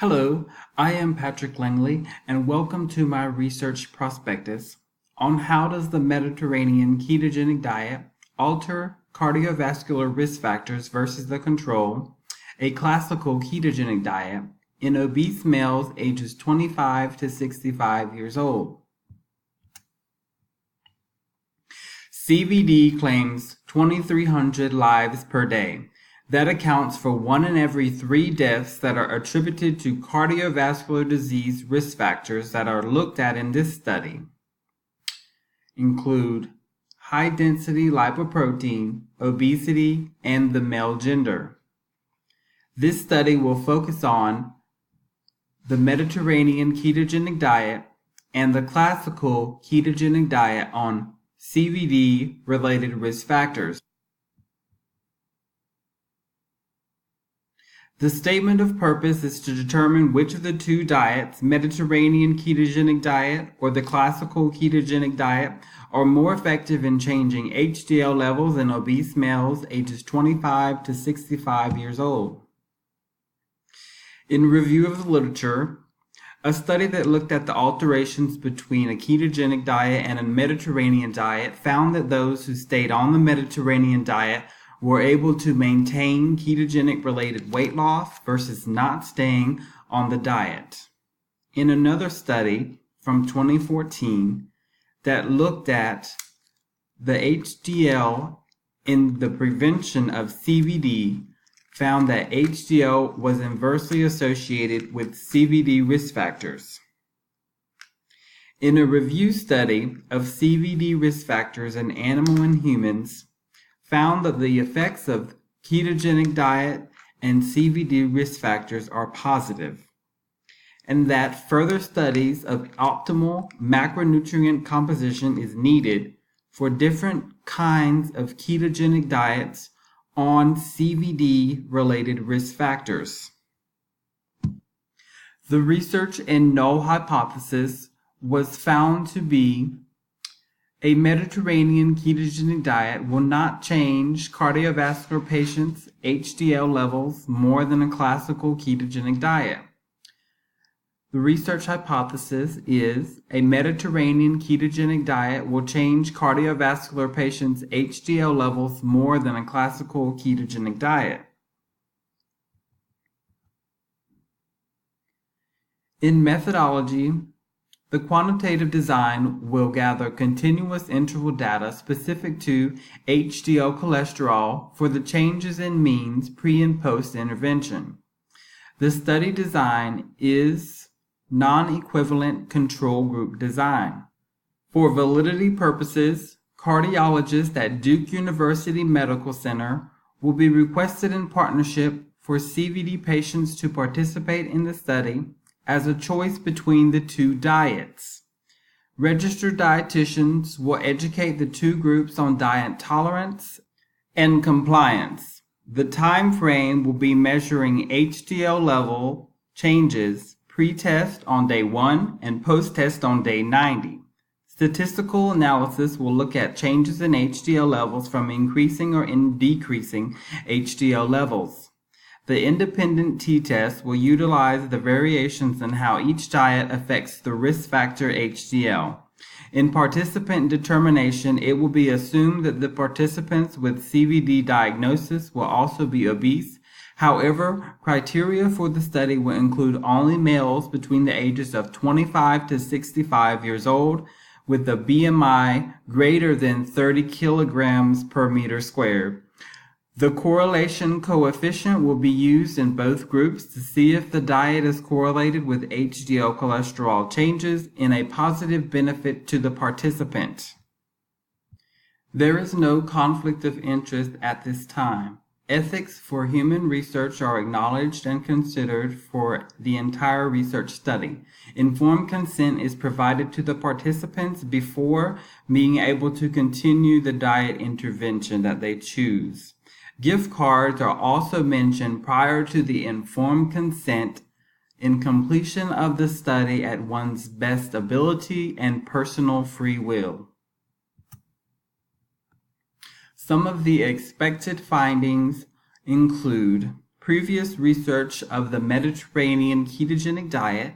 Hello, I am Patrick Langley, and welcome to my research prospectus on how does the Mediterranean ketogenic diet alter cardiovascular risk factors versus the control, a classical ketogenic diet, in obese males ages 25 to 65 years old. CVD claims 2,300 lives per day. That accounts for 1 in every 3 deaths that are attributed to cardiovascular disease risk factors that are looked at in this study. Include high-density lipoprotein, obesity, and the male gender. This study will focus on the Mediterranean ketogenic diet and the classical ketogenic diet on CVD-related risk factors. The statement of purpose is to determine which of the two diets, Mediterranean ketogenic diet or the classical ketogenic diet, are more effective in changing HDL levels in obese males ages 25 to 65 years old. In review of the literature, a study that looked at the alterations between a ketogenic diet and a Mediterranean diet found that those who stayed on the Mediterranean diet were able to maintain ketogenic-related weight loss versus not staying on the diet. In another study from 2014 that looked at the HDL in the prevention of CVD, found that HDL was inversely associated with CVD risk factors. In a review study of CVD risk factors in animal and humans, found that the effects of ketogenic diet and CVD risk factors are positive, and that further studies of optimal macronutrient composition is needed for different kinds of ketogenic diets on CVD-related risk factors. The research and null hypothesis was found to be a Mediterranean ketogenic diet will not change cardiovascular patients' HDL levels more than a classical ketogenic diet. The research hypothesis is a Mediterranean ketogenic diet will change cardiovascular patients' HDL levels more than a classical ketogenic diet. In methodology, the quantitative design will gather continuous interval data specific to HDL cholesterol for the changes in means pre- and post-intervention. The study design is non-equivalent control group design. For validity purposes, cardiologists at Duke University Medical Center will be requested in partnership for CVD patients to participate in the study as a choice between the two diets. Registered dietitians will educate the two groups on diet tolerance and compliance. The time frame will be measuring HDL level changes pre-test on day 1 and post-test on day 90. Statistical analysis will look at changes in HDL levels from increasing or decreasing HDL levels. The independent t-test will utilize the variations in how each diet affects the risk factor HDL. In participant determination, it will be assumed that the participants with CVD diagnosis will also be obese. However, criteria for the study will include only males between the ages of 25 to 65 years old with a BMI greater than 30 kilograms per meter squared. The correlation coefficient will be used in both groups to see if the diet is correlated with HDL cholesterol changes in a positive benefit to the participant. There is no conflict of interest at this time. Ethics for human research are acknowledged and considered for the entire research study. Informed consent is provided to the participants before being able to continue the diet intervention that they choose. Gift cards are also mentioned prior to the informed consent in completion of the study at one's best ability and personal free will. Some of the expected findings include previous research of the Mediterranean ketogenic diet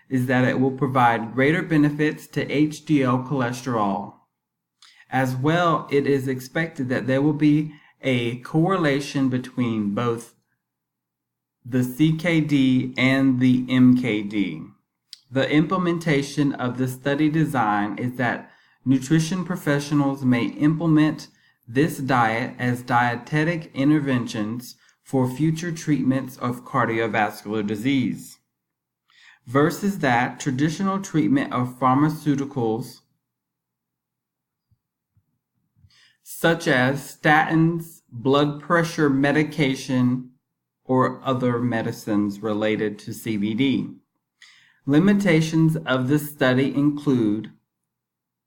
is that it will provide greater benefits to HDL cholesterol. As well, it is expected that there will be a correlation between both the CKD and the MKD. The implementation of the study design is that nutrition professionals may implement this diet as dietetic interventions for future treatments of cardiovascular disease, versus that traditional treatment of pharmaceuticals such as statins, blood pressure medication, or other medicines related to CVD. Limitations of the study include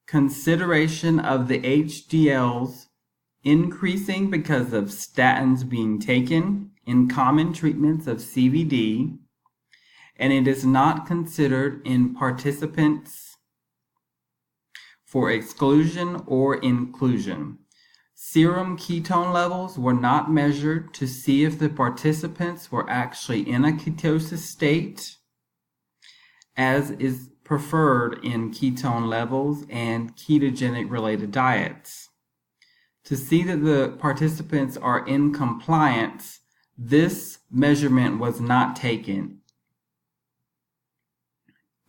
consideration of the HDLs increasing because of statins being taken in common treatments of CVD, and it is not considered in participants for exclusion or inclusion. Serum ketone levels were not measured to see if the participants were actually in a ketosis state, as is preferred in ketone levels and ketogenic related diets. To see that the participants are in compliance, this measurement was not taken.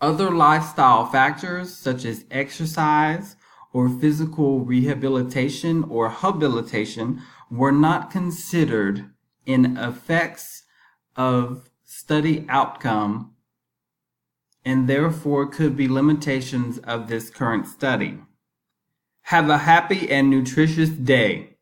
Other lifestyle factors such as exercise or physical rehabilitation or habilitation were not considered in effects of study outcome, and therefore could be limitations of this current study. Have a happy and nutritious day.